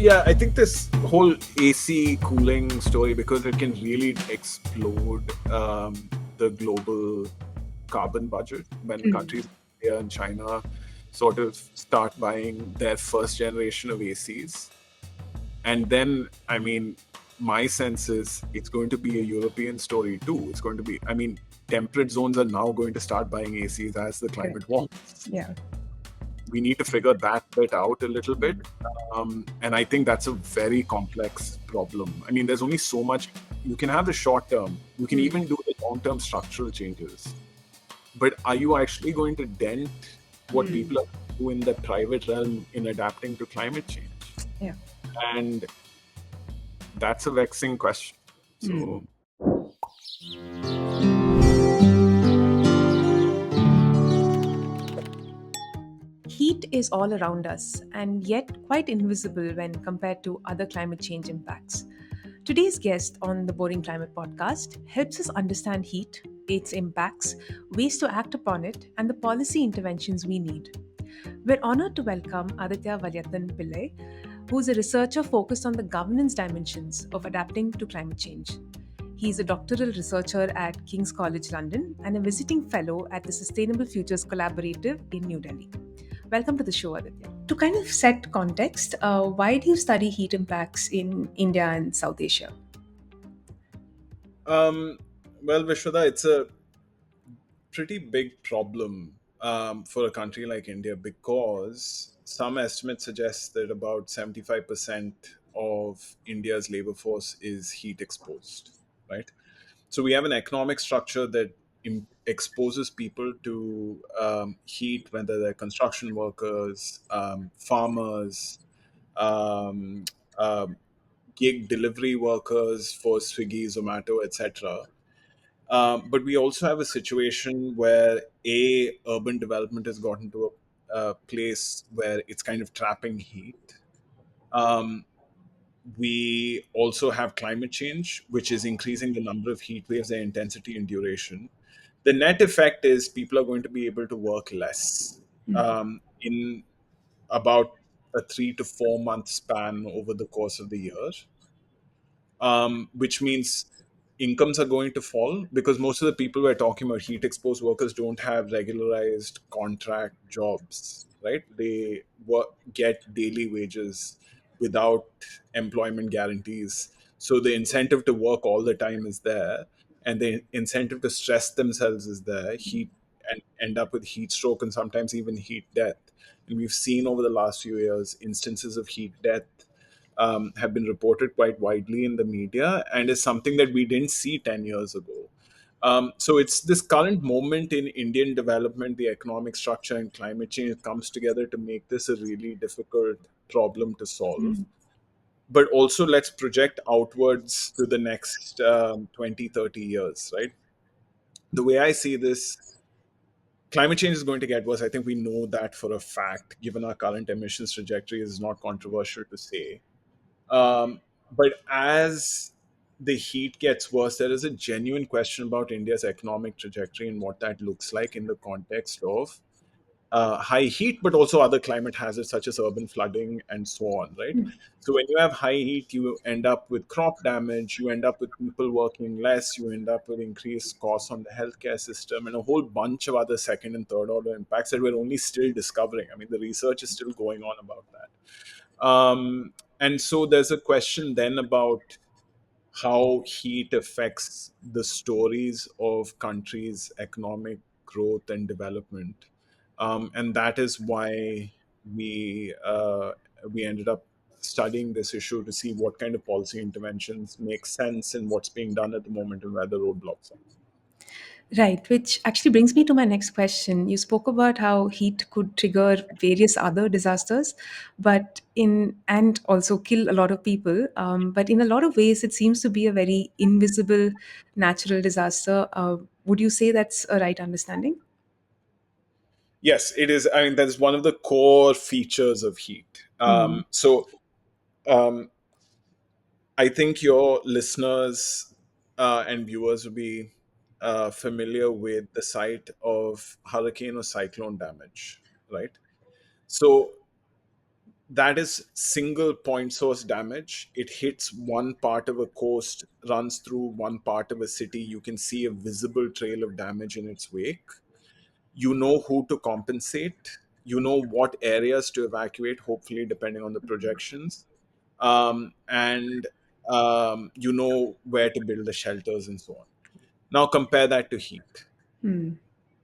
Yeah, I think this whole AC cooling story, because it can really explode the global carbon budget when countries like India and China sort of start buying their first generation of ACs. And then, I mean, my sense is it's going to be a European story too. It's going to be, I mean, temperate zones are now going to start buying ACs as the climate Correct. warms. Yeah. We need to figure that bit out a little bit. And I think that's a very complex problem. I mean, there's only so much you can have the short term, you can even do the long term structural changes. But are you actually going to dent what people are doing in the private realm in adapting to climate change? Yeah. And that's a vexing question. So, Heat is all around us and yet quite invisible when compared to other climate change impacts. Today's guest on the Boring Climate podcast helps us understand heat, its impacts, ways to act upon it, and the policy interventions we need. We're honored to welcome Aditya Valiathan Pillai, who's a researcher focused on the governance dimensions of adapting to climate change. He's a doctoral researcher at King's College London and a visiting fellow at the Sustainable Futures Collaborative in New Delhi. Welcome to the show, Aditya. To kind of set context, why do you study heat impacts in India and South Asia? um, well, Vishwada, it's a pretty big problem for a country like India, because some estimates suggest that about 75% of India's labor force is heat exposed, right? So we have an economic structure that exposes people to heat, whether they're construction workers, farmers, um, um gig delivery workers for Swiggy, Zomato, etc. But we also have a situation where urban development has gotten to a place where it's kind of trapping heat. Um, we also have climate change, which is increasing the number of heat waves, their intensity and duration. The net effect is people are going to be able to work less in about a 3 to 4 month span over the course of the year, which means incomes are going to fall because most of the people we're talking about, heat exposed workers, don't have regularized contract jobs, right? They get daily wages without employment guarantees. So the incentive to work all the time is there, and the incentive to stress themselves is there. Heat and end up with heat stroke and sometimes even heat death. And we've seen over the last few years instances of heat death have been reported quite widely in the media, and is something that we didn't see 10 years ago. So it's this current moment in Indian development, the economic structure and climate change comes together to make this a really difficult problem to solve. But also, let's project outwards to the next 20, 30 years, right? The way I see this, climate change is going to get worse. I think we know that for a fact, given our current emissions trajectory, is not controversial to say. But as the heat gets worse, there is a genuine question about India's economic trajectory and what that looks like in the context of high heat, but also other climate hazards such as urban flooding and so on, right? So when you have high heat, you end up with crop damage, you end up with people working less, you end up with increased costs on the healthcare system, and a whole bunch of other second and third order impacts that we're only still discovering. I mean, the research is still going on about that. And so there's a question then about how heat affects the stories of countries' economic growth and development, and that is why we we ended up studying this issue to see what kind of policy interventions make sense and what's being done at the moment and where the roadblocks are. Right, which actually brings me to my next question. You spoke about how heat could trigger various other disasters, but in and also kill a lot of people. But in a lot of ways, it seems to be a very invisible natural disaster. Would you say that's a right understanding? Yes, it is. I mean, that is one of the core features of heat. Mm. Um, I think your listeners and viewers will be familiar with the site of hurricane or cyclone damage, right? So that is single point source damage. It hits one part of a coast, runs through one part of a city. You can see a visible trail of damage in its wake. You know who to compensate. You know what areas to evacuate, hopefully, depending on the projections. And you know where to build the shelters and so on. Now, compare that to heat. Hmm.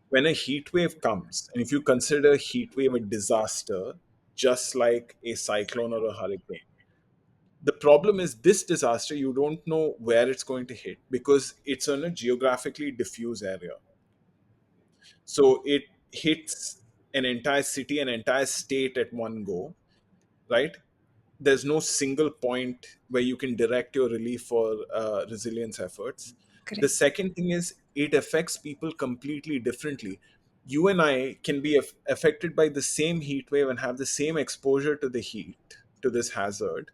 When a heat wave comes, and if you consider heat wave a disaster, just like a cyclone or a hurricane, the problem is this disaster, you don't know where it's going to hit because it's in a geographically diffuse area. So it hits an entire city, an entire state at one go, right? There's no single point where you can direct your relief or resilience efforts. The Correct. second thing is it affects people completely differently. You and I can be affected by the same heat wave and have the same exposure to the heat, to this hazard,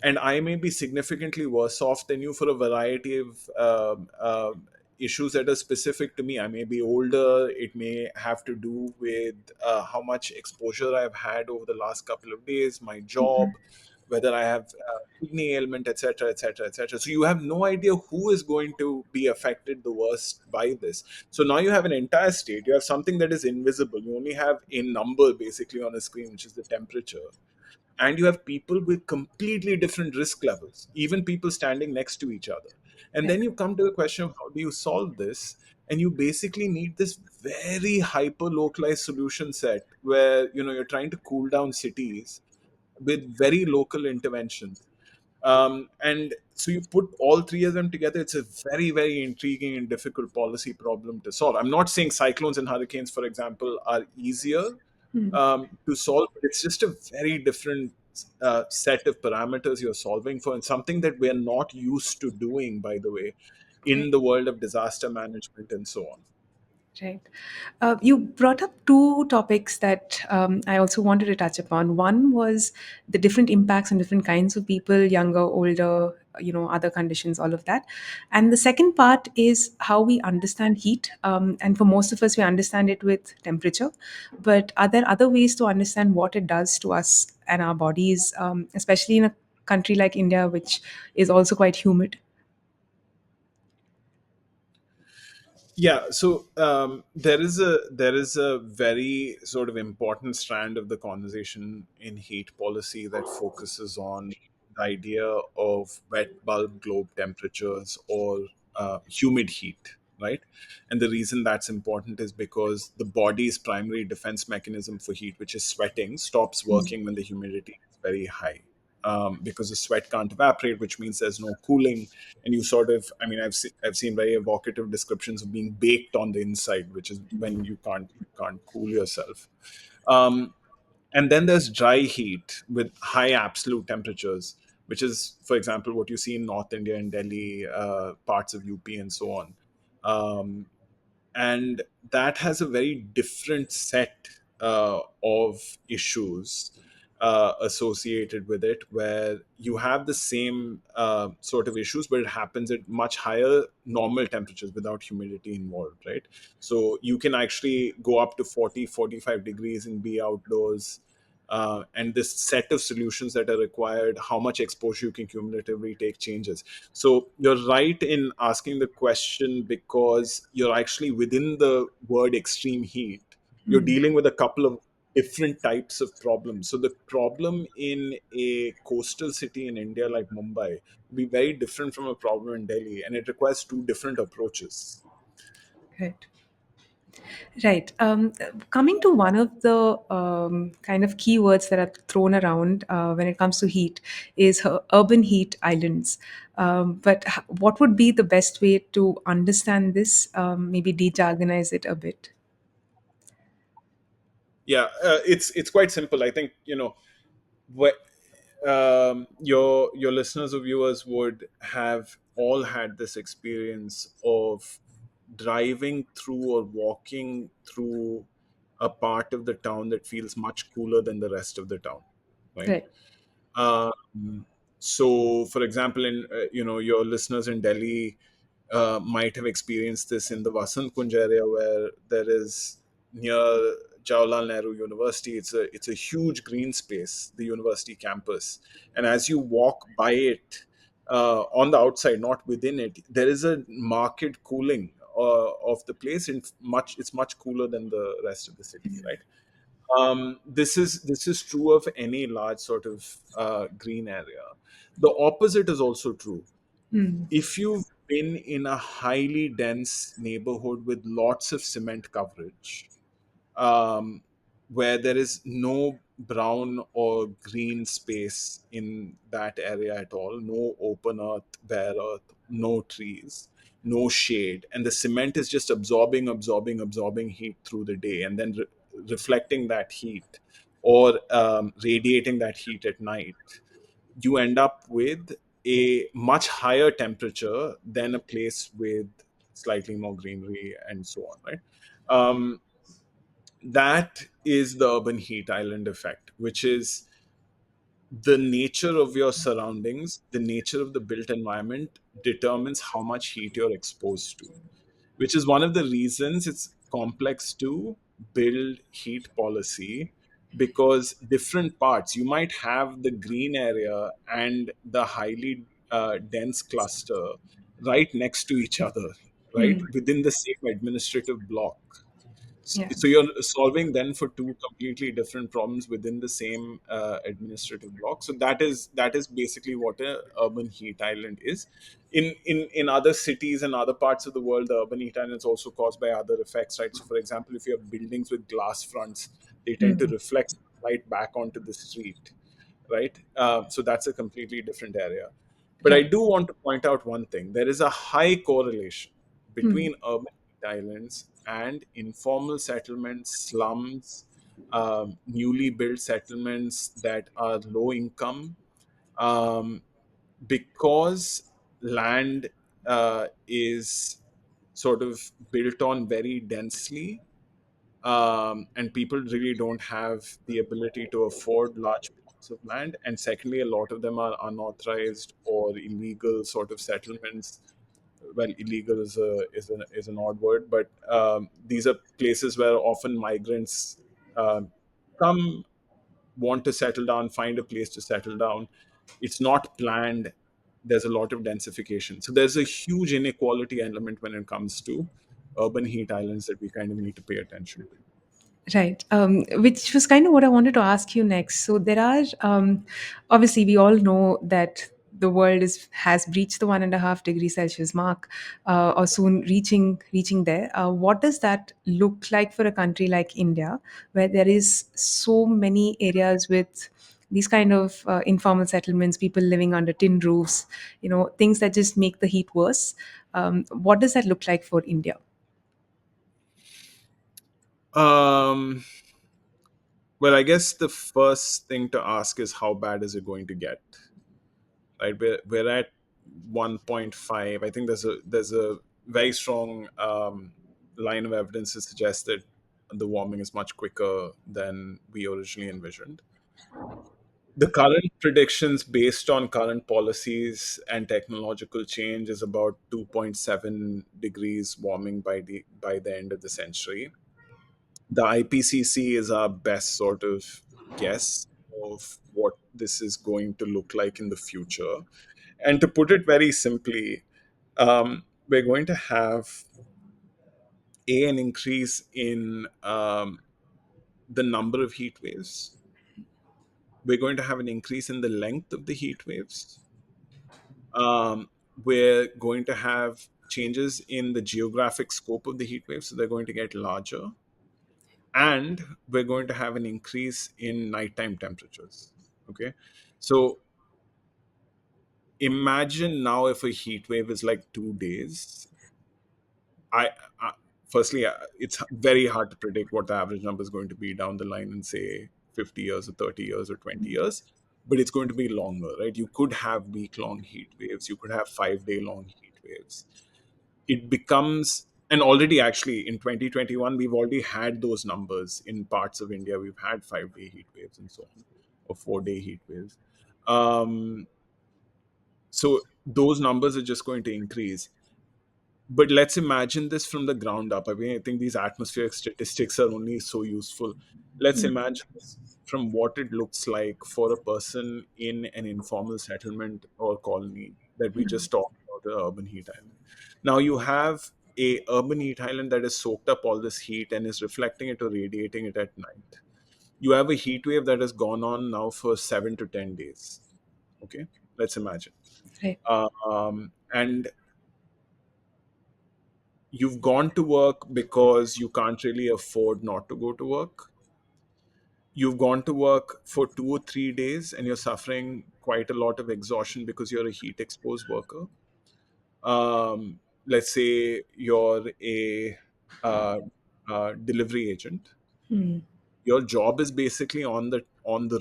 and I may be significantly worse off than you for a variety of issues that are specific to me. I may be older. It may have to do with how much exposure I've had over the last couple of days, my job, whether I have kidney ailment, etc., etc., etc. So you have no idea who is going to be affected the worst by this. So now you have an entire state. You have something that is invisible. You only have a number basically on a screen, which is the temperature, and you have people with completely different risk levels, even people standing next to each other. And Yeah. then you come to the question of how do you solve this? And you basically need this very hyper localized solution set where you're trying to cool down cities with very local interventions. And so you put all three of them together, it's a very, very intriguing and difficult policy problem to solve. I'm not saying cyclones and hurricanes, for example, are easier Hmm. to solve, but it's just a very different set of parameters you're solving for, and something that we're not used to doing, by the way, in the world of disaster management and so on. Right. You brought up two topics that I also wanted to touch upon. One was the different impacts on different kinds of people, younger, older, other conditions, all of that. And the second part is how we understand heat. And for most of us, we understand it with temperature. But are there other ways to understand what it does to us and our bodies, especially in a country like India, which is also quite humid? Yeah, so there is a very sort of important strand of the conversation in heat policy that focuses on the idea of wet bulb globe temperatures or humid heat, right? And the reason that's important is because the body's primary defense mechanism for heat, which is sweating, stops working when the humidity is very high. Because the sweat can't evaporate, which means there's no cooling, and you sort of, I mean, I've seen very evocative descriptions of being baked on the inside, which is when you can't cool yourself. um, and then there's dry heat with high absolute temperatures, which is, for example, what you see in North India and Delhi, parts of UP and so on. Um, and that has a very different set of issues associated with it, where you have the same sort of issues, but it happens at much higher normal temperatures without humidity involved, right? So you can actually go up to 40, 45 degrees and be outdoors. And this set of solutions that are required, how much exposure you can cumulatively take, changes. So you're right in asking the question, because you're actually within the word extreme heat, you're dealing with a couple of different types of problems. So the problem in a coastal city in India like Mumbai will be very different from a problem in Delhi, and it requires two different approaches. Right. Right. Coming to one of the kind of keywords that are thrown around when it comes to heat is urban heat islands. But what would be the best way to understand this? Maybe de-jargonize it a bit. Yeah, it's quite simple. I think what your listeners or viewers would have all had this experience of driving through or walking through a part of the town that feels much cooler than the rest of the town, right? Right. um, so for example, in your listeners in Delhi might have experienced this in the Vasant Kunj area, where there is near Jawaharlal Nehru University. It's a huge green space, the university campus, and as you walk by it, on the outside, not within it, there is a marked cooling of the place. It's much cooler than the rest of the city, right? This is true of any large sort of green area. The opposite is also true. Hmm. If you've been in a highly dense neighborhood with lots of cement coverage, um, where there is no brown or green space in that area at all, no open earth, bare earth, no trees, no shade, and the cement is just absorbing heat through the day and then reflecting that heat, or radiating that heat at night, you end up with a much higher temperature than a place with slightly more greenery and so on, right? Um, that is the urban heat island effect, which is the nature of your surroundings, the nature of the built environment determines how much heat you're exposed to, which is one of the reasons it's complex to build heat policy, because different parts, you might have the green area and the highly dense cluster right next to each other, right, Hmm. within the same administrative block. Yeah. So you're solving then for two completely different problems within the same administrative block. So that is basically what a urban heat island is. In other cities and other parts of the world, the urban heat island is also caused by other effects, right? So for example, if you have buildings with glass fronts, they tend to Hmm. reflect light back onto the street, right? So that's a completely different area. But I Right. do want to point out one thing: there is a high correlation Hmm. between urban heat islands and informal settlements, slums, newly built settlements that are low income, um, because land is sort of built on very densely, and people really don't have the ability to afford large plots of land. And secondly, a lot of them are unauthorized or illegal sort of settlements. Well, illegal is an odd word, but these are places where often migrants um, come, want to settle down, find a place to settle down. It's not planned. There's a lot of densification, so there's a huge inequality element when it comes to urban heat islands that we kind of need to pay attention to. Right. Which was kind of what I wanted to ask you next. So there are obviously we all know that the world is has breached the 1.5 degree Celsius mark, or soon reaching there. What does that look like for a country like India, where there is so many areas with these kind of informal settlements, people living under tin roofs, things that just make the heat worse. What does that look like for India? Um, well, I guess the first thing to ask is how bad is it going to get? Right, we're at 1.5. I think there's a very strong line of evidence to suggest that the warming is much quicker than we originally envisioned. The current predictions based on current policies and technological change is about 2.7 degrees warming by the end of the century. The IPCC is our best sort of guess of what this is going to look like in the future. And to put it very simply, we're going to have an increase in the number of heat waves. We're going to have an increase in the length of the heat waves. Um, we're going to have changes in the geographic scope of the heat waves, so they're going to get larger. And we're going to have an increase in nighttime temperatures. Okay. So imagine now if a heat wave is like 2 days. I, I firstly, it's very hard to predict what the average number is going to be down the line in say 50 years or 30 years or 20 years, but it's going to be longer, right? You could have week long heat waves, you could have 5 day long heat waves. It becomes, and already actually in 2021 we've already had those numbers in parts of India. We've had 5 day heat waves and so on, or 4 day heat waves. um, so those numbers are just going to increase. But let's imagine this from the ground up. I mean, I think these atmospheric statistics are only so useful. Let's imagine this from what it looks like for a person in an informal settlement or colony that we just talked about, the urban heat island. Now you have a urban heat island that has soaked up all this heat and is reflecting it or radiating it at night. You have a heat wave that has gone on now for 7 to 10 days. Okay, let's imagine. Right. And you've gone to work because you can't really afford not to go to work. You've gone to work for 2 or 3 days and you're suffering quite a lot of exhaustion because you're a heat exposed worker. Let's say you're a uh, delivery agent. Hmm. Your job is basically on the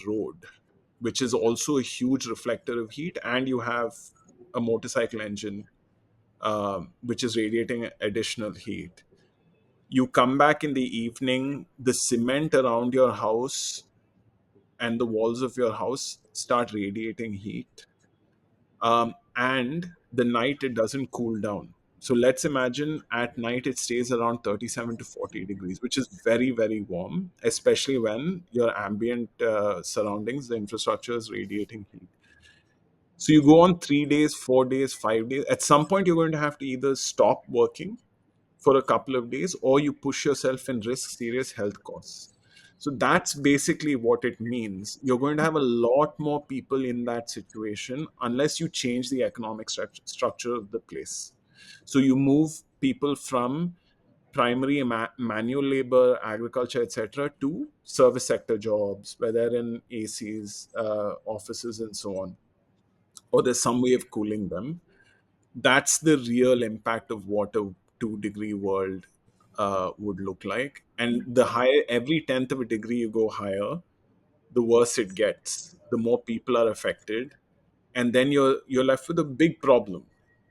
road, which is also a huge reflector of heat, and you have a motorcycle engine which is radiating additional heat. You come back in the evening, the cement around your house and the walls of your house start radiating heat. And the night it doesn't cool down. So let's imagine at night it stays around 37 to 40 degrees, which is very, very warm, especially when your ambient surroundings, the infrastructure is radiating heat. So you go on 3 days, 4 days, 5 days. At some point, you're going to have to either stop working for a couple of days or you push yourself and risk serious health costs. So that's basically what it means. You're going to have a lot more people in that situation unless you change the economic structure of the place. So you move people from primary manual labor, agriculture, etc., to service sector jobs where they're in ACs, offices, and so on, or there's some way of cooling them. That's the real impact of what a 2 degree world would look like. And the higher, every tenth of a degree you go higher, the worse it gets, the more people are affected. And then you're left with a big problem.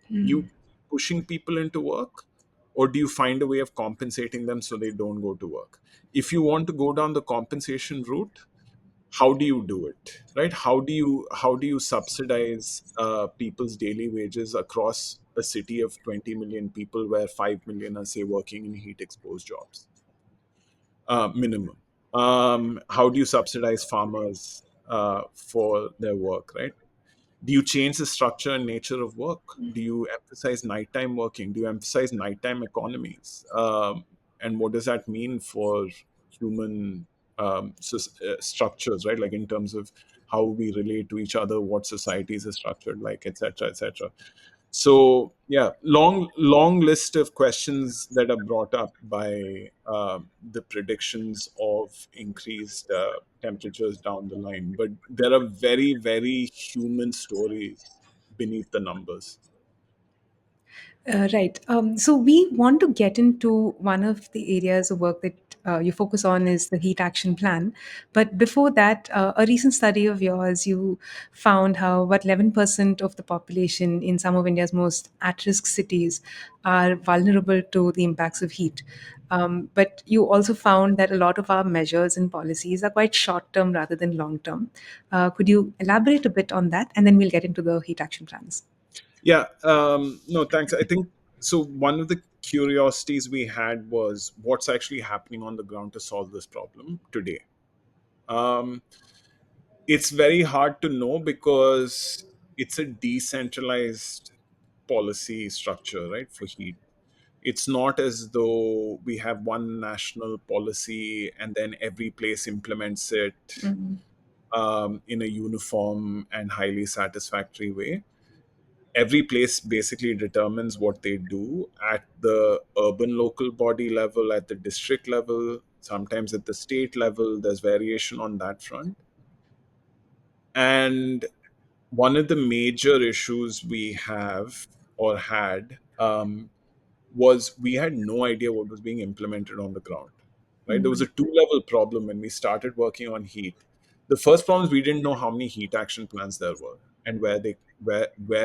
You keep pushing people into work, or do you find a way of compensating them so they don't go to work? If you want to go down the compensation route, how do you do it, right? How do you subsidize people's daily wages across a city of 20 million people where 5 million are, say, working in heat exposed jobs, minimum? How do you subsidize farmers for their work, right? Do you change the structure and nature of work? Do you emphasize nighttime working? Do you emphasize nighttime economies? And what does that mean for human structures, right? Like in terms of how we relate to each other, what societies are structured like, etc., etc. So yeah, long list of questions that are brought up by the predictions of increased temperatures down the line, but there are very, very human stories beneath the numbers. Right. So we want to get into one of the areas of work that you focus on is the heat action plan. But before that, a recent study of yours, you found how about 11% of the population in some of India's most at-risk cities are vulnerable to the impacts of heat. But you also found that a lot of our measures and policies are quite short-term rather than long-term. Could you elaborate a bit on that, and then we'll get into the heat action plans? Yeah, no, thanks. I think so. One of the curiosities we had was what's actually happening on the ground to solve this problem today. Um, it's very hard to know because it's a decentralized policy structure, right, for heat. It's not as though we have one national policy and then every place implements it in a uniform and highly satisfactory way. Every place basically determines what they do at the urban local body level, at the district level, sometimes at the state level. There's variation on that front. And one of the major issues we have or had was we had no idea what was being implemented on the ground. Right, there was a two-level problem when we started working on heat. The first problem is we didn't know how many heat action plans there were and where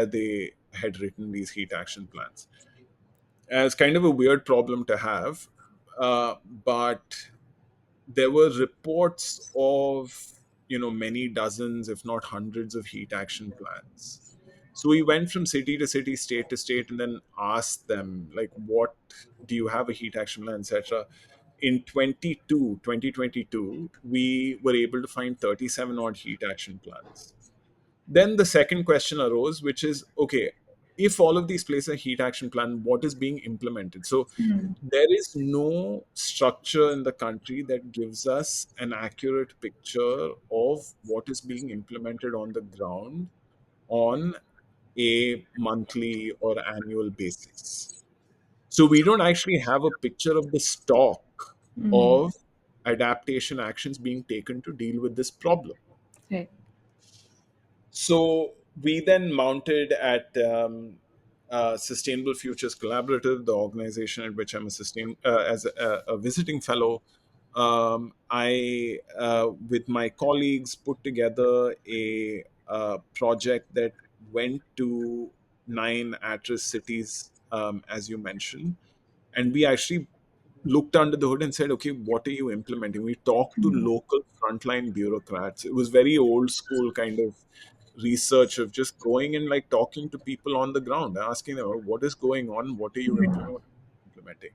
they had written these heat action plans. And it's kind of a weird problem to have, but there were reports of many dozens, if not hundreds, of heat action plans. So we went from city to city, state to state, and then asked them, like, what do you have a heat action plan, etc. In 2022, we were able to find 37 odd heat action plans. Then the second question arose, which is, okay, if all of these places are heat action plan, what is being implemented? So there is no structure in the country that gives us an accurate picture of what is being implemented on the ground on a monthly or annual basis. So we don't actually have a picture of the stock of adaptation actions being taken to deal with this problem. Right. So we then mounted at Sustainable Futures Collaborative, the organization at which I'm as a visiting fellow. I, with my colleagues, put together a project that went to nine at-risk cities, as you mentioned, and we actually looked under the hood and said, okay, what are you implementing? We talked to local frontline bureaucrats. It was very old school kind of research of just going and like talking to people on the ground, asking them, what is going on? What are you implementing?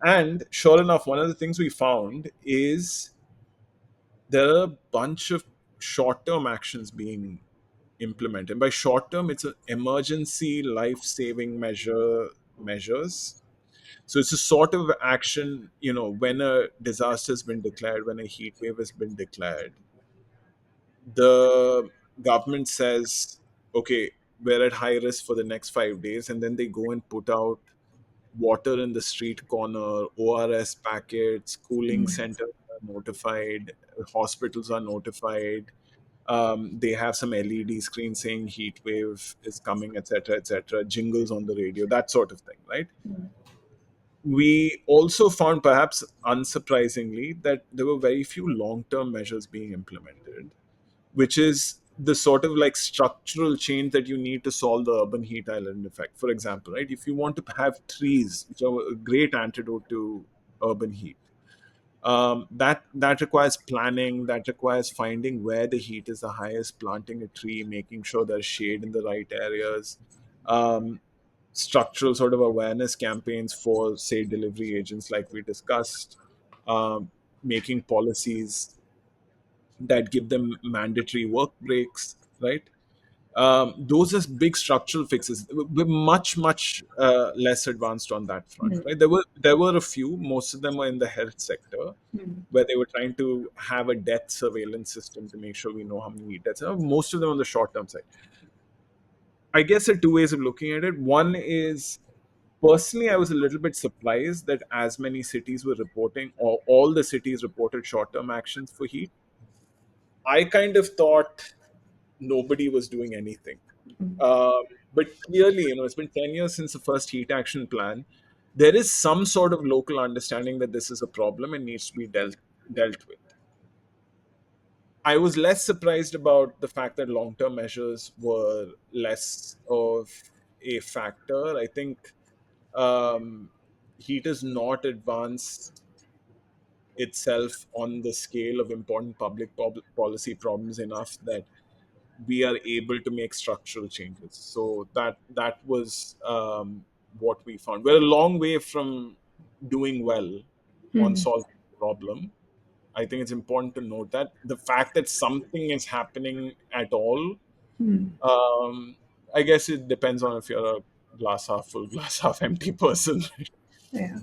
And sure enough, one of the things we found is there are a bunch of short term actions being implemented. By short term, it's an emergency life saving measures. So it's a sort of action, when a disaster has been declared, when a heat wave has been declared, the government says, okay, we're at high risk for the next 5 days. And then they go and put out water in the street corner, ORS packets, cooling centers are notified, hospitals are notified. They have some LED screen saying heat wave is coming, etc., jingles on the radio, that sort of thing, right? We also found, perhaps unsurprisingly, that there were very few long term measures being implemented, which is the sort of like structural change that you need to solve the urban heat island effect. For example, right, if you want to have trees, which are a great antidote to urban heat, that requires planning, that requires finding where the heat is the highest, planting a tree, making sure there's shade in the right areas, um, structural sort of awareness campaigns for, say, delivery agents, like we discussed, making policies that give them mandatory work breaks, right? Those are big structural fixes. We're much less advanced on that front, right? There were a few. Most of them were in the health sector, where they were trying to have a death surveillance system to make sure we know how many deaths. Most of them on the short term side. I guess there are two ways of looking at it. One is, personally, I was a little bit surprised that as many cities were reporting, or all the cities reported short term actions for heat. I kind of thought nobody was doing anything. Um, but clearly, it's been 10 years since the first heat action plan. There is some sort of local understanding that this is a problem and needs to be dealt with. I was less surprised about the fact that long term measures were less of a factor. I think um, heat is not advanced itself on the scale of important public policy problems enough that we are able to make structural changes. So that was what we found. We're a long way from doing well on solving the problem. I think it's important to note that the fact that something is happening at all, um, I guess it depends on if you're a glass half full, glass half empty person. Yeah.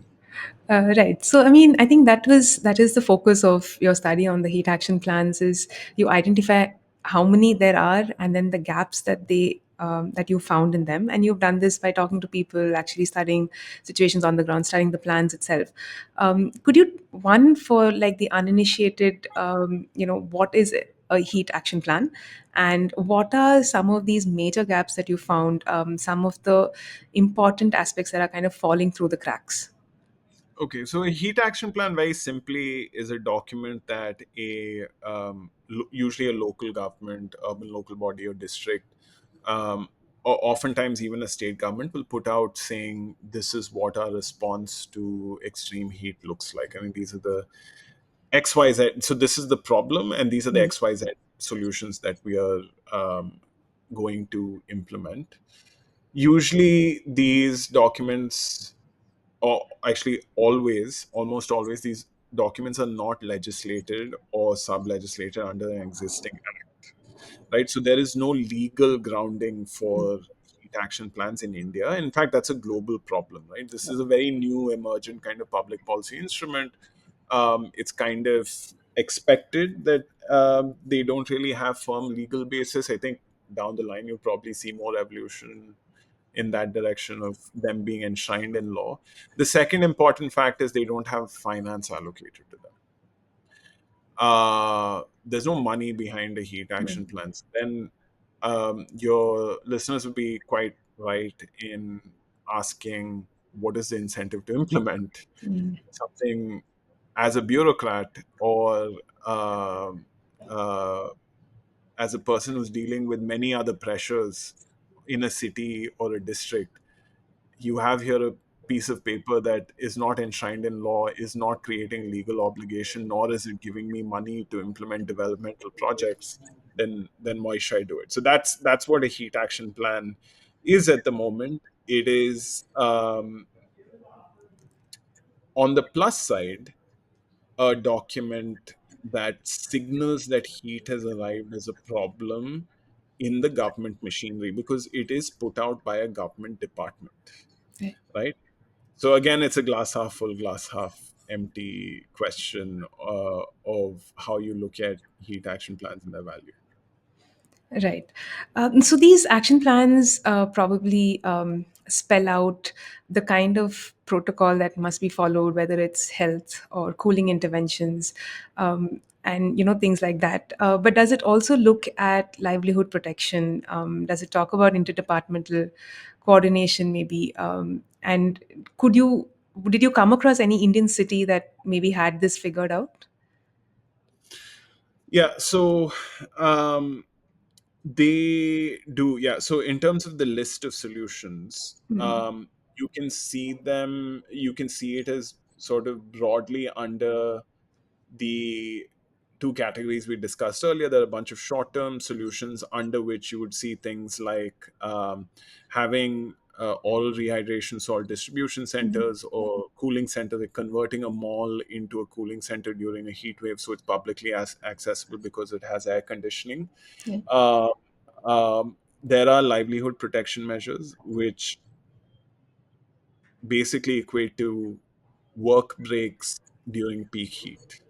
Right. So, I mean, I think that is the focus of your study on the heat action plans is you identify how many there are and then the gaps that you found in them, and you've done this by talking to people, actually studying situations on the ground, studying the plans itself. Could you one for like the uninitiated, what is a heat action plan, and what are some of these major gaps that you found? Some of the important aspects that are kind of falling through the cracks. Okay, so a heat action plan, very simply, is a document that usually a local government, urban local body or district, or oftentimes even a state government, will put out saying this is what our response to extreme heat looks like. I mean, these are the XYZ. So this is the problem, and these are the XYZ solutions that we are going to implement. Usually, these documents, or actually always, almost always, these documents are not legislated or sub legislated under an existing act, right? So there is no legal grounding for heat action plans in India. In fact, that's a global problem, right? This is a very new emergent kind of public policy instrument. It's kind of expected that they don't really have firm legal basis. I think down the line you'll probably see more evolution in that direction of them being enshrined in law. The second important fact is they don't have finance allocated to them. There's no money behind the heat action plans. Then your listeners would be quite right in asking, what is the incentive to implement something as a bureaucrat, or um uh, as a person who's dealing with many other pressures in a city or a district? You have here a piece of paper that is not enshrined in law, is not creating legal obligation, nor is it giving me money to implement developmental projects. Then why should I do it? So that's what a heat action plan is at the moment. It is, on the plus side, a document that signals that heat has arrived as a problem in the government machinery, because it is put out by a government department, Right. right? So again, it's a glass half full, glass half empty question of how you look at heat action plans and their value. Right. So these action plans probably spell out the kind of protocol that must be followed, whether it's health or cooling interventions, and things like that. But does it also look at livelihood protection? Does it talk about interdepartmental coordination, maybe? And could you did you come across any Indian city that maybe had this figured out? Yeah, so um, they do. Yeah, so in terms of the list of solutions, you can see it as sort of broadly under the two categories we discussed earlier. There are a bunch of short-term solutions under which you would see things like having oral rehydration salt distribution centers or cooling centers, like converting a mall into a cooling center during a heat wave, so it's publicly accessible because it has air conditioning. Yeah. Uh, there are livelihood protection measures, which basically equate to work breaks during peak heat.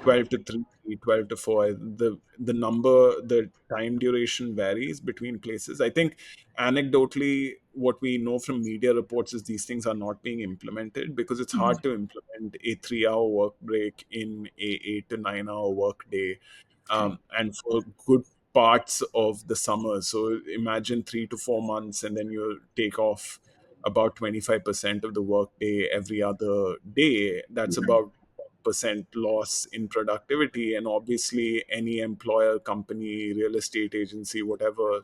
12 to 3, 12 to 4. The number, the time duration varies between places. I think anecdotally, what we know from media reports is these things are not being implemented because it's hard to implement a 3-hour work break in a 8 to 9 hour work day, Right. and for good parts of the summer. So imagine 3 to 4 months, and then you take off about 25% of the workday every other day. That's about percent loss in productivity. And obviously, any employer, company, real estate agency, whatever,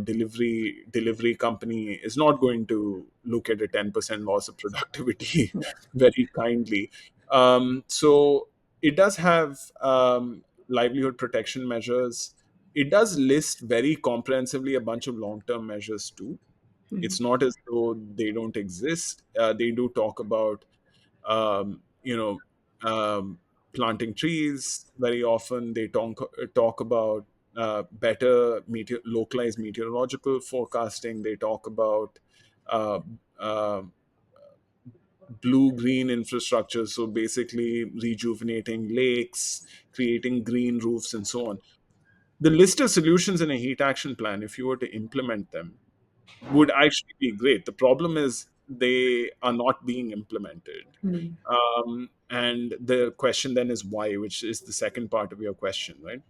delivery company is not going to look at a 10% loss of productivity very kindly. So it does have livelihood protection measures. It does list very comprehensively a bunch of long-term measures too. It's not as though they don't exist. They do talk about, um, you know, planting trees very often. They talk about better localized meteorological forecasting. They talk about uh, uh, blue green infrastructure, so basically rejuvenating lakes, creating green roofs, and so on. The list of solutions in a heat action plan, if you were to implement them, would actually be great. The problem is they are not being implemented. And the question then is why, which is the second part of your question, right?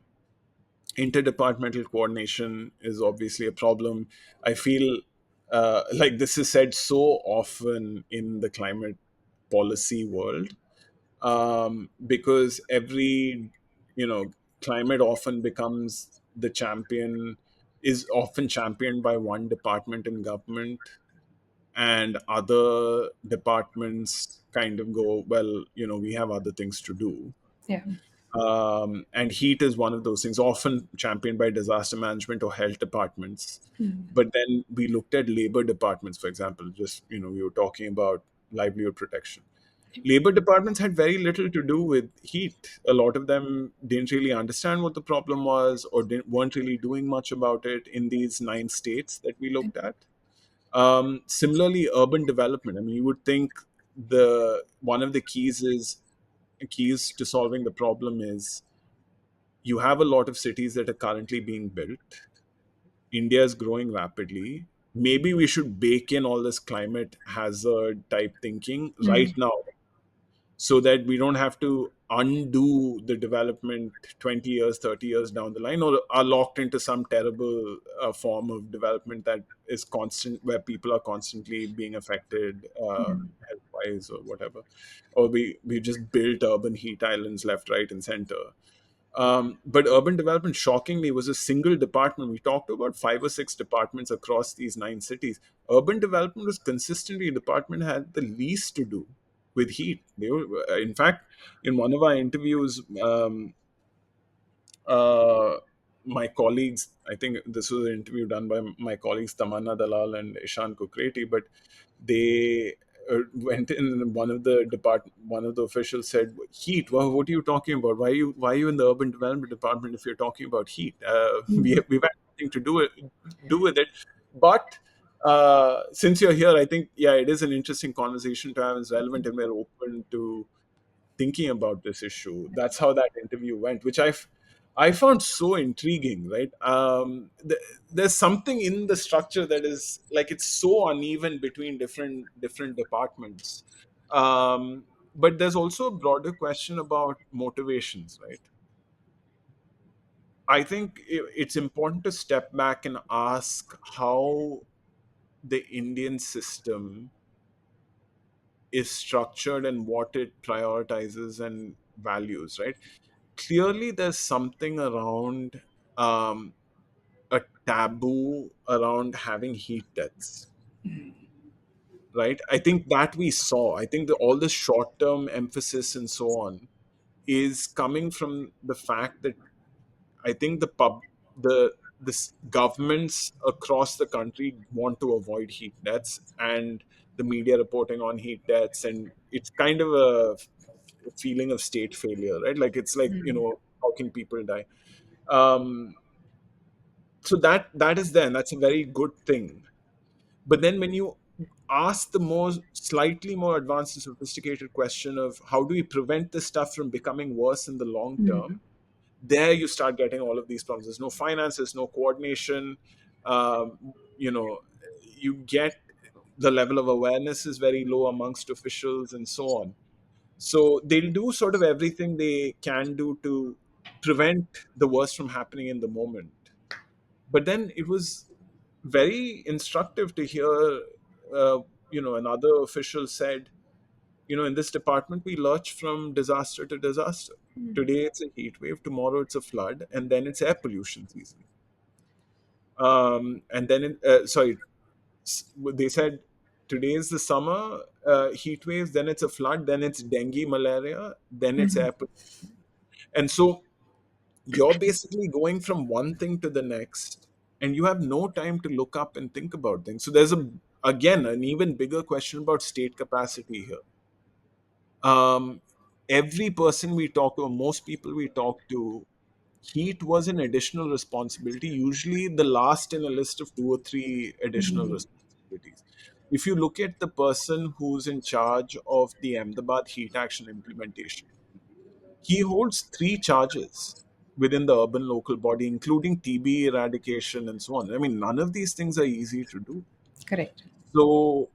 Interdepartmental coordination is obviously a problem. I feel like this is said so often in the climate policy world, because every, climate often becomes the champion, is often championed by one department in government, and other departments kind of go, well, we have other things to do. Yeah. And heat is one of those things, often championed by disaster management or health departments. But then we looked at labor departments, for example. Just, we were talking about livelihood protection. Labor departments had very little to do with heat. A lot of them didn't really understand what the problem was, or weren't really doing much about it in these 9 states that we looked at. Similarly, urban development. I mean, you would think the one of the keys to solving the problem is you have a lot of cities that are currently being built. India is growing rapidly. Maybe we should bake in all this climate hazard type thinking right now, so that we don't have to undo the development 20 years, 30 years down the line, or are locked into some terrible form of development that is constant, where people are constantly being affected health wise or whatever. Or we just built urban heat islands left, right, and center. But urban development, shockingly, was a single department. We talked about 5 or 6 departments across these 9 cities. Urban development was consistently a department had the least to do with heat. They were, in fact, in one of our interviews, uh, my colleagues, I think this was an interview done by my colleagues Tamanna Dalal and Ishan Kukreti, but they went in, and one of the officials said, "Heat? Well, what are you talking about? Why are you in the urban development department if you're talking about heat? We've had nothing to do with it." But since you're here, I think, yeah, it is an interesting conversation to have. It's relevant, and we're open to thinking about this issue. That's how that interview went, which I found so intriguing. Right? There's something in the structure that is like it's so uneven between different departments. But there's also a broader question about motivations, right? I think it's important to step back and ask how the Indian system is structured and what it prioritizes and values, right? Clearly, there's something around um, a taboo around having heat deaths, right? I think that we saw. I think that all the short term emphasis and so on is coming from the fact that I think the governments across the country want to avoid heat deaths, and the media reporting on heat deaths, and it's kind of a feeling of state failure, right? Like it's like, how can people die? Um, so that is there, and that's a very good thing. But then when you ask the more slightly more advanced and sophisticated question of how do we prevent this stuff from becoming worse in the long term, there you start getting all of these problems. There's no finances, no coordination. You know, you get the level of awareness is very low amongst officials and so on. So they'll do sort of everything they can do to prevent the worst from happening in the moment. But then it was very instructive to hear, uh, another official said, in this department, we lurch from disaster to disaster. Today it's a heat wave, tomorrow it's a flood, and then it's air pollution season. And then, they said today is the summer heat waves, then it's a flood, then it's dengue, malaria, then it's air pollution. And so you're basically going from one thing to the next, and you have no time to look up and think about things. So there's again an even bigger question about state capacity here. um, every person we talk to, or most people we talk to, heat was an additional responsibility, usually the last in a list of 2 or 3 additional responsibilities. If you look at the person who's in charge of the Ahmedabad heat action implementation, he holds 3 charges within the urban local body, including TB eradication and so on. I mean, none of these things are easy to do. Correct. So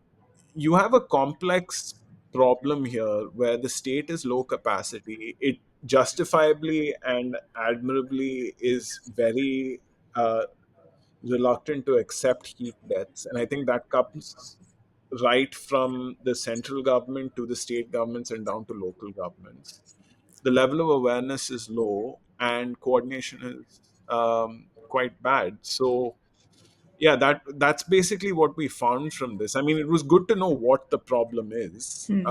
you have a complex problem here where the state is low capacity. It justifiably and admirably is very reluctant to accept heat deaths. And I think that comes right from the central government to the state governments and down to local governments. The level of awareness is low and coordination is quite bad. So Yeah, that's basically what we found from this. I mean, it was good to know what the problem is. Hmm.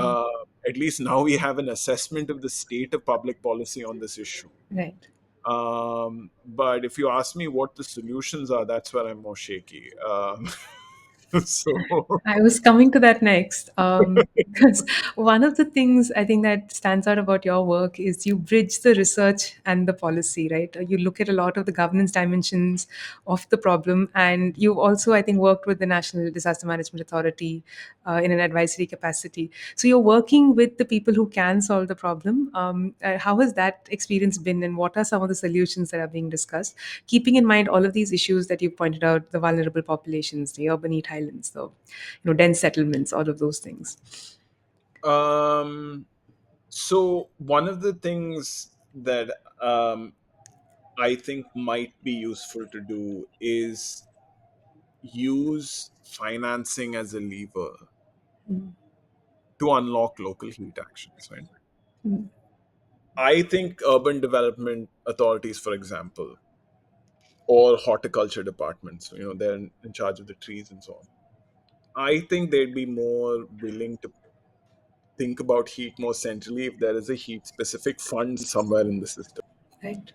At least now we have an assessment of the state of public policy on this issue. Right. But if you ask me what the solutions are, that's where I'm more shaky. So I was coming to that next, because one of the things I think that stands out about your work is you bridge the research and the policy, right? You look at a lot of the governance dimensions of the problem, and you've also, I think, worked with the National Disaster Management Authority in an advisory capacity. So you're working with the people who can solve the problem. How has that experience been, and what are some of the solutions that are being discussed? Keeping in mind all of these issues that you've pointed out, the vulnerable populations, the urban heat islands, the dense settlements, all of those things. um, so one of the things that I think might be useful to do is use financing as a lever to unlock local heat actions, right? Mm. I think urban development authorities, for example, or horticulture departments, they're in charge of the trees and so on. I think they'd be more willing to think about heat more centrally if there is a heat specific fund somewhere in the system, Right.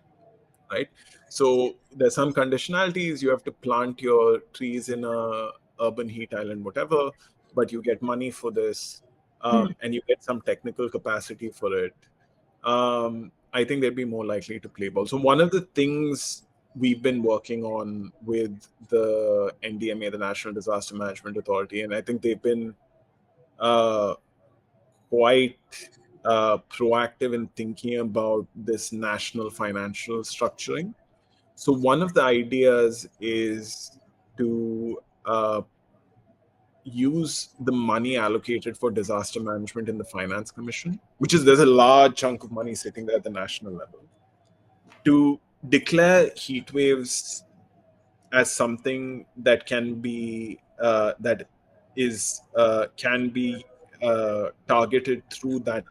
right? So there's some conditionalities. You have to plant your trees in a urban heat island, whatever, but you get money for this, Mm. and you get some technical capacity for it. I think they'd be more likely to play ball. So one of the things we've been working on with the NDMA, the National Disaster Management Authority, and I think they've been uh, quite proactive in thinking about this national financial structuring. So one of the ideas is to use the money allocated for disaster management in the finance commission, which is there's a large chunk of money sitting there at the national level, to declare heat waves as something that can be that is can be targeted through that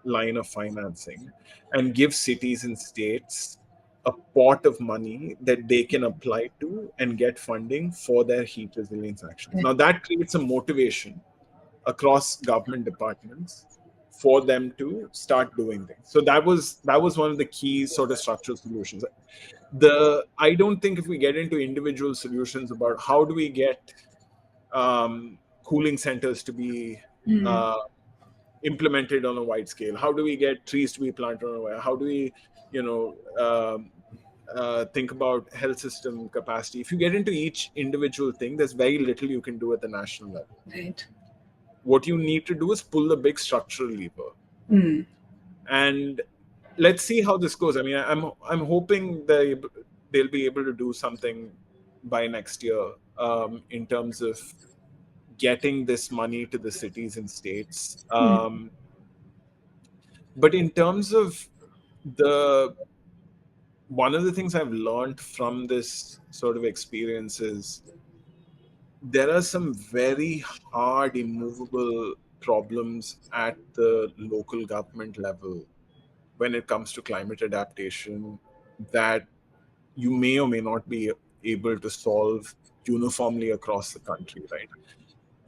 line of financing, and give cities and states a pot of money that they can apply to and get funding for their heat resilience actions. Right. Now that creates a motivation across government departments for them to start doing things. So that was one of the key sort of structural solutions. The I don't think if we get into individual solutions about how do we get cooling centers to be Mm. uh, implemented on a wide scale, how do we get trees to be planted on a wide, how do we you know think about health system capacity. If you get into each individual thing, there's very little you can do at the national level. Right. What you need to do is pull the big structural lever, Mm. and let's see how this goes. I mean, I'm hoping they'll be able to do something by next year, in terms of getting this money to the cities and states. Mm. But in terms of the one of the things I've learned from this sort of experience is there are some very hard, immovable problems at the local government level when it comes to climate adaptation that you may or may not be able to solve uniformly across the country, right?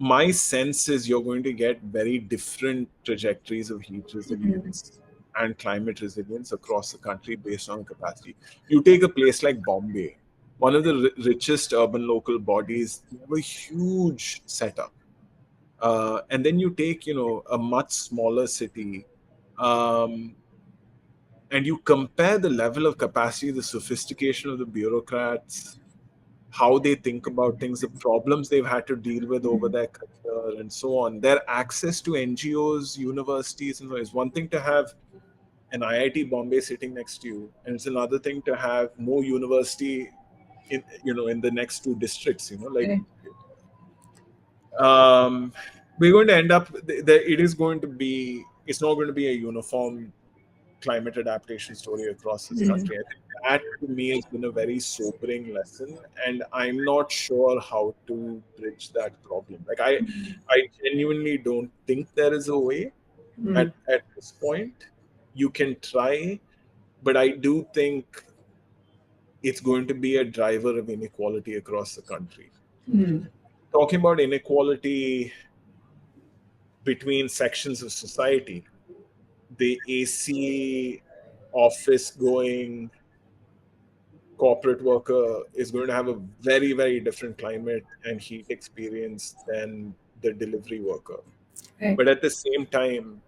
My sense is you're going to get very different trajectories of heat resilience and climate resilience across the country based on capacity. You take a place like Bombay, one of the richest urban local bodies, they have a huge setup. And then you take, a much smaller city, um, and you compare the level of capacity, the sophistication of the bureaucrats, how they think about things, the problems they've had to deal with over their career, and so on. Their access to NGOs, universities, and so on. It's one thing to have an IIT Bombay sitting next to you, and it's another thing to have no university in the next two districts. Like, Right. um, we're going to end up. It is going to be. It's not going to be a uniform climate adaptation story across this Mm. country. I think that to me has been a very sobering lesson, and I'm not sure how to bridge that problem. Like I genuinely don't think there is a way Mm. at this point. You can try, but I do think it's going to be a driver of inequality across the country. Hmm. Talking about inequality between sections of society, the AC office going corporate worker is going to have a very, very different climate and heat experience than the delivery worker. Right. But at the same time,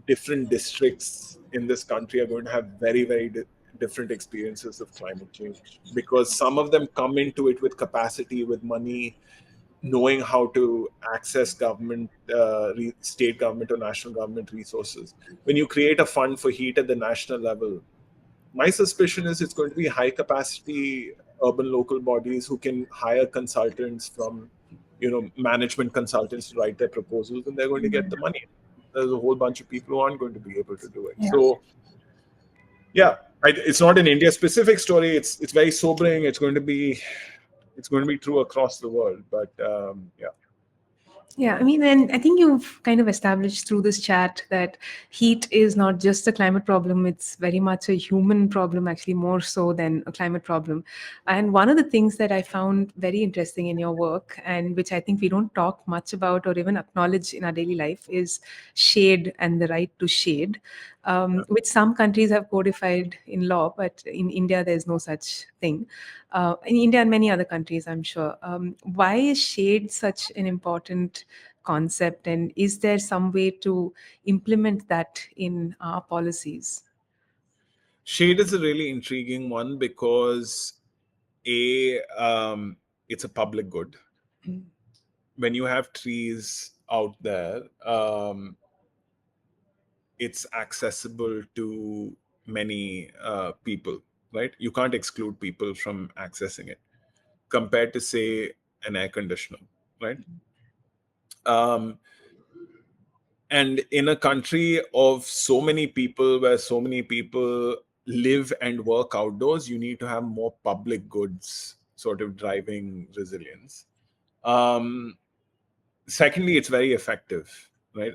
different districts in this country are going to have very, very different experiences of climate change, because some of them come into it with capacity, with money, knowing how to access government, state government or national government resources. When you create a fund for heat at the national level, my suspicion is it's going to be high capacity urban local bodies who can hire consultants from, management consultants to write their proposals, and they're going to get the money. There's a whole bunch of people who aren't going to be able to do it. Yeah. So yeah, it's not an India specific story. It's very sobering. It's going to be true across the world. But yeah. Yeah, I mean, and I think you've kind of established through this chat that heat is not just a climate problem, it's very much a human problem, actually, more so than a climate problem. And one of the things that I found very interesting in your work, and which I think we don't talk much about or even acknowledge in our daily life, is shade and the right to shade, which some countries have codified in law, but in India, there's no such thing. In India and many other countries, I'm sure. Why is shade such an important concept, and is there some way to implement that in our policies? Shade is a really intriguing one because it's a public good. When you have trees out there, it's accessible to many people, right? You can't exclude people from accessing it compared to, say, an air conditioner, right? Um, and in a country of so many people, where so many people live and work outdoors, you need to have more public goods sort of driving resilience. Um, Secondly, it's very effective, right?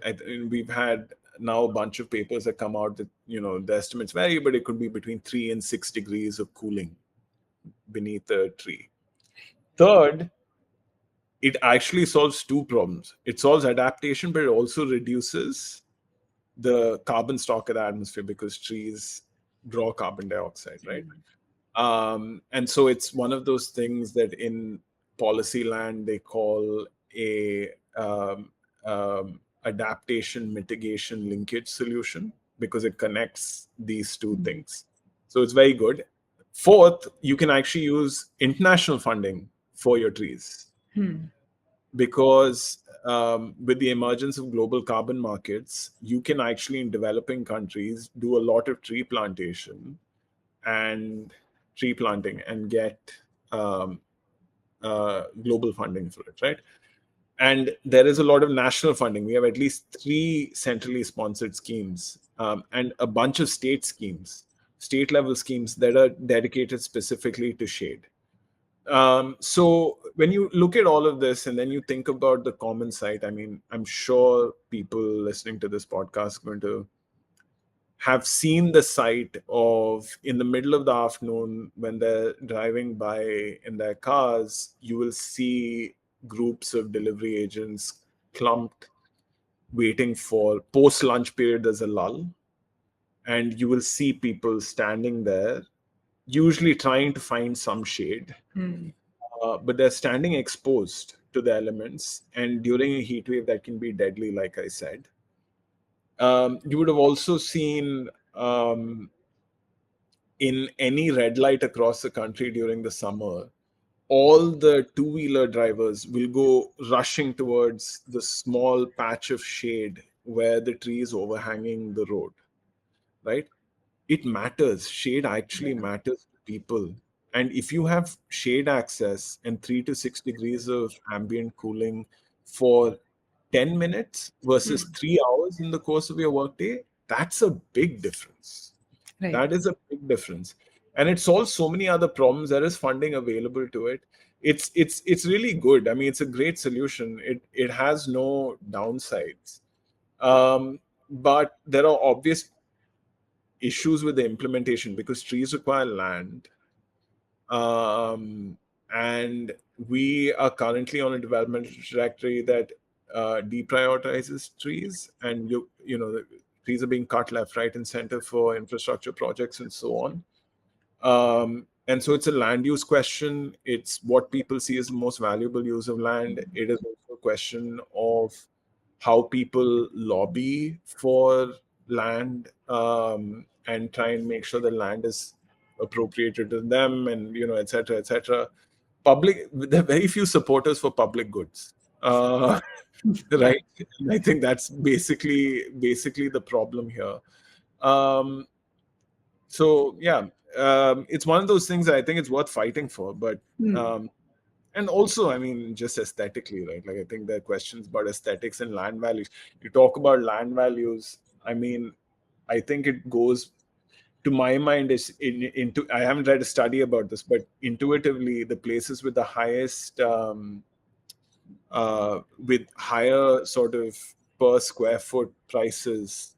We've had now a bunch of papers that come out that, the estimates vary, but it could be between 3 and 6 degrees of cooling beneath a tree. Third, it actually solves two problems. It solves adaptation, but it also reduces the carbon stock of the atmosphere, because trees draw carbon dioxide, right? And so it's one of those things that in policy land they call a adaptation mitigation linkage solution, because it connects these two things. So it's very good. Fourth, you can actually use international funding for your trees, because with the emergence of global carbon markets, you can actually, in developing countries, do a lot of tree plantation and tree planting and get um, global funding for it, right? And there is a lot of national funding. We have at least 3 centrally sponsored schemes, and a bunch of state level schemes that are dedicated specifically to shade. So when you look at all of this and then you think about the common site, I mean, I'm sure people listening to this podcast are going to have seen the sight of, in the middle of the afternoon when they're driving by in their cars, you will see groups of delivery agents clumped, waiting for post lunch period. There's a lull, and you will see people standing there, usually trying to find some shade, but they're standing exposed to the elements. And during a heat wave, that can be deadly, like I said. You would have also seen, in any red light across the country during the summer, all the two-wheeler drivers will go rushing towards the small patch of shade where the tree is overhanging the road, right? It matters. Shade actually matters to people. And if you have shade access and 3 to 6 degrees of ambient cooling for 10 minutes versus 3 hours in the course of your workday, that's a big difference. Right. That is a big difference. And it solves so many other problems. There is funding available to it. It's really good. I mean, it's a great solution. It has no downsides. But there are obvious issues with the implementation, because trees require land, Um, and we are currently on a development trajectory that deprioritizes trees, and the trees are being cut left, right, and center for infrastructure projects and so on. And so it's a land use question. It's what people see as the most valuable use of land. It is also a question of how people lobby for land, and try and make sure the land is appropriated to them, and et cetera, et cetera. There are very few supporters for public goods. Right. I think that's basically the problem here. Um, so yeah, it's one of those things that I think it's worth fighting for. But Hmm. um, and also, I mean, just aesthetically, right? Like, I think there are questions about aesthetics and land values. You talk about land values. I mean, I think it goes, to my mind, is into. I haven't read a study about this, but intuitively, the places with the highest, with higher sort of per square foot prices,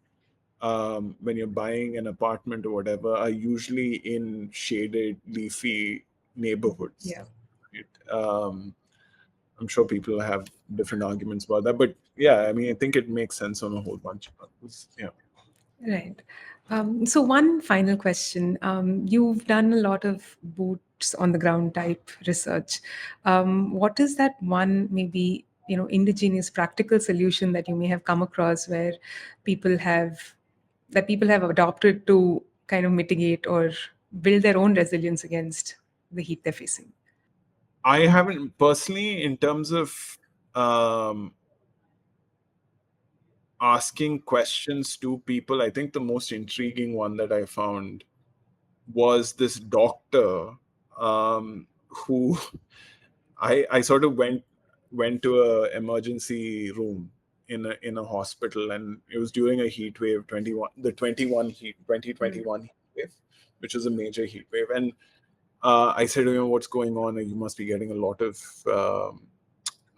when you're buying an apartment or whatever, are usually in shaded, leafy neighborhoods. Yeah. Right? I'm sure people have different arguments about that, but yeah, I mean, I think it makes sense on a whole bunch of levels. Yeah. Right. So one final question. You've done a lot of boots on the ground type research. What is that one maybe indigenous practical solution that you may have come across where people have people have adopted to kind of mitigate or build their own resilience against the heat they're facing? I haven't personally, in terms of um, asking questions to people, I think the most intriguing one that I found was this doctor, who I sort of went to a emergency room in a hospital, and it was during a heat wave, 21 the 21 heat Mm. 2021 heat wave, which was a major heat wave. And I said to him, "What's going on? You must be getting a lot of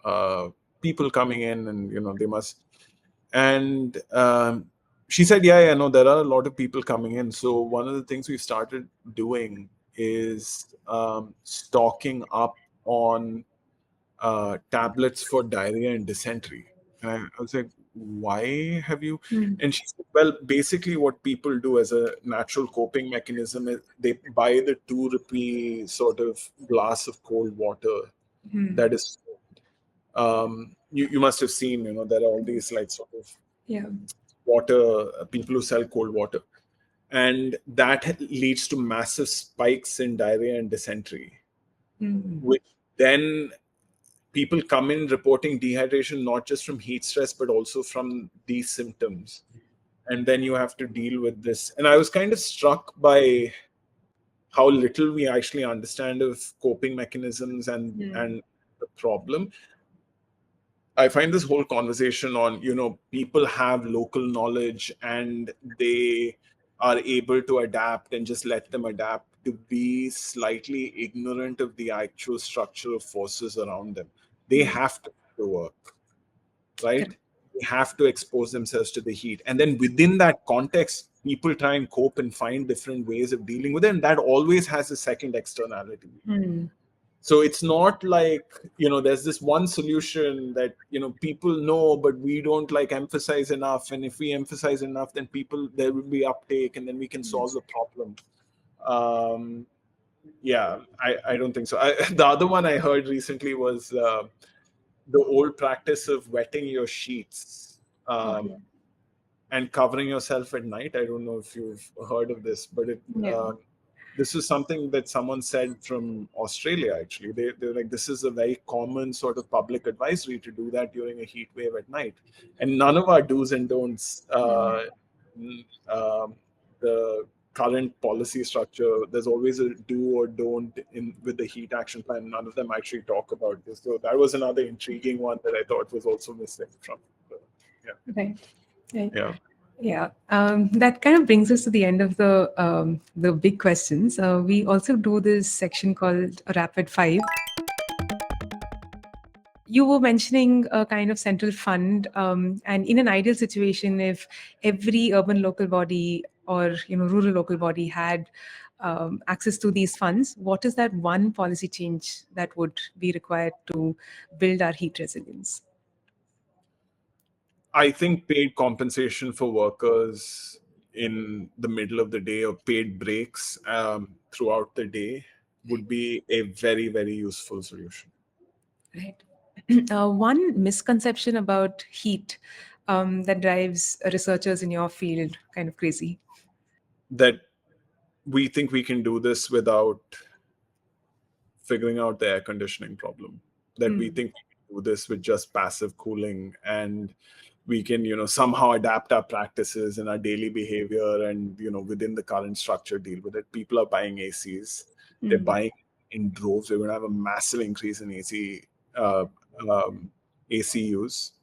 uh, people coming in, and they must." And she said, "Yeah, yeah, no, there are a lot of people coming in." So one of the things we started doing is stocking up on tablets for diarrhea and dysentery. And I was like, "Why have you?" Mm. And she said, "Well, basically, what people do as a natural coping mechanism is they buy the 2 rupee sort of glass of cold water Mm. that is." You must have seen, there are all these like sort of Yeah. water, people who sell cold water, and that leads to massive spikes in diarrhea and dysentery, Mm. which then people come in reporting dehydration not just from heat stress but also from these symptoms, and then you have to deal with this. And I was kind of struck by how little we actually understand of coping mechanisms Mm. and the problem. I find this whole conversation on, people have local knowledge and they are able to adapt and just let them adapt, to be slightly ignorant of the actual structural forces around them. They Mm. have to do the work, right? Correct. They have to expose themselves to the heat. And then within that context, people try and cope and find different ways of dealing with it. And that always has a second externality. Mm. So it's not like, there's this one solution that, people know, but we don't like emphasize enough. And if we emphasize enough, then there will be uptake, and then we can solve Yes. the problem. Um, yeah, I don't think so. The other one I heard recently was the old practice of wetting your sheets, Oh, yeah. and covering yourself at night. I don't know if you've heard of this, but Yeah. this is something that someone said from Australia. Actually, they're like, this is a very common sort of public advisory to do that during a heat wave at night. And none of our do's and don'ts, Mm. n- um, the current policy structure, there's always a do or don't in with the heat action plan. None of them actually talk about this. So that was another intriguing one that I thought was also missing from. Yeah, Right. Right. yeah. Yeah, that kind of brings us to the end of the big questions. We also do this section called Rapid Five. You were mentioning a kind of central fund, and in an ideal situation, if every urban local body or rural local body had access to these funds, what is that one policy change that would be required to build our heat resilience? I think paid compensation for workers in the middle of the day or paid breaks throughout the day would be a very, very useful solution. Right. One misconception about heat that drives researchers in your field kind of crazy. That we think we can do this without figuring out the air conditioning problem, that we Hmm. think we can do this with just passive cooling, and we can somehow adapt our practices and our daily behavior and within the current structure deal with it. People are buying ACs. They're Hmm. buying in droves. We're going to have a massive increase in uh, um, AC use,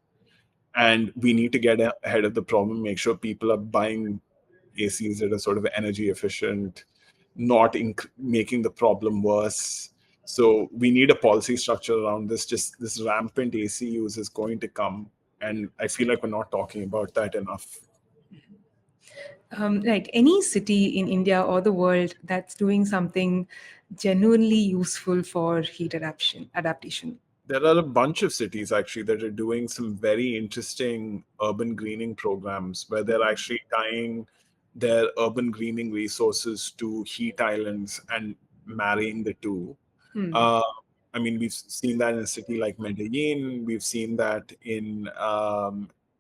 and we need to get ahead of the problem, make sure people are buying ACs that are sort of energy efficient, not making the problem worse. So we need a policy structure around this. Just this rampant AC use is going to come, and I feel like we're not talking about that enough. Right. Any city in India or the world that's doing something genuinely useful for heat adaptation. There are a bunch of cities actually that are doing some very interesting urban greening programs where they're actually tying their urban greening resources to heat islands and marrying the two. Hmm. Uh, I mean, we've seen that in a city like Medellin. We've seen that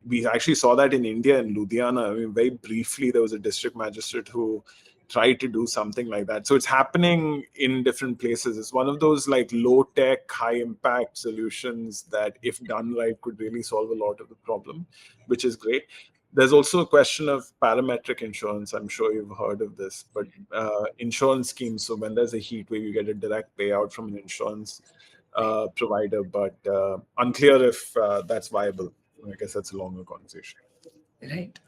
we actually saw that in India, in Ludhiana. I mean, very briefly, there was a district magistrate who tried to do something like that. So it's happening in different places. It's one of those like low tech, high impact solutions that, if done right, could really solve a lot of the problem, which is great. There's also a question of parametric insurance. I'm sure you've heard of this, but insurance schemes. So when there's a heat wave, you get a direct payout from an insurance provider, but unclear if that's viable. I guess that's a longer conversation. Right.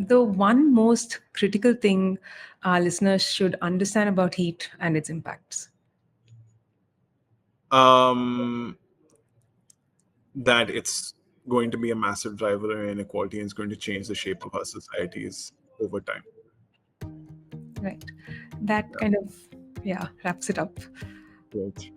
The one most critical thing our listeners should understand about heat and its impacts. Um, that it's going to be a massive driver of inequality and it's going to change the shape of our societies over time. Right. That Yeah, kind of, yeah, wraps it up. great.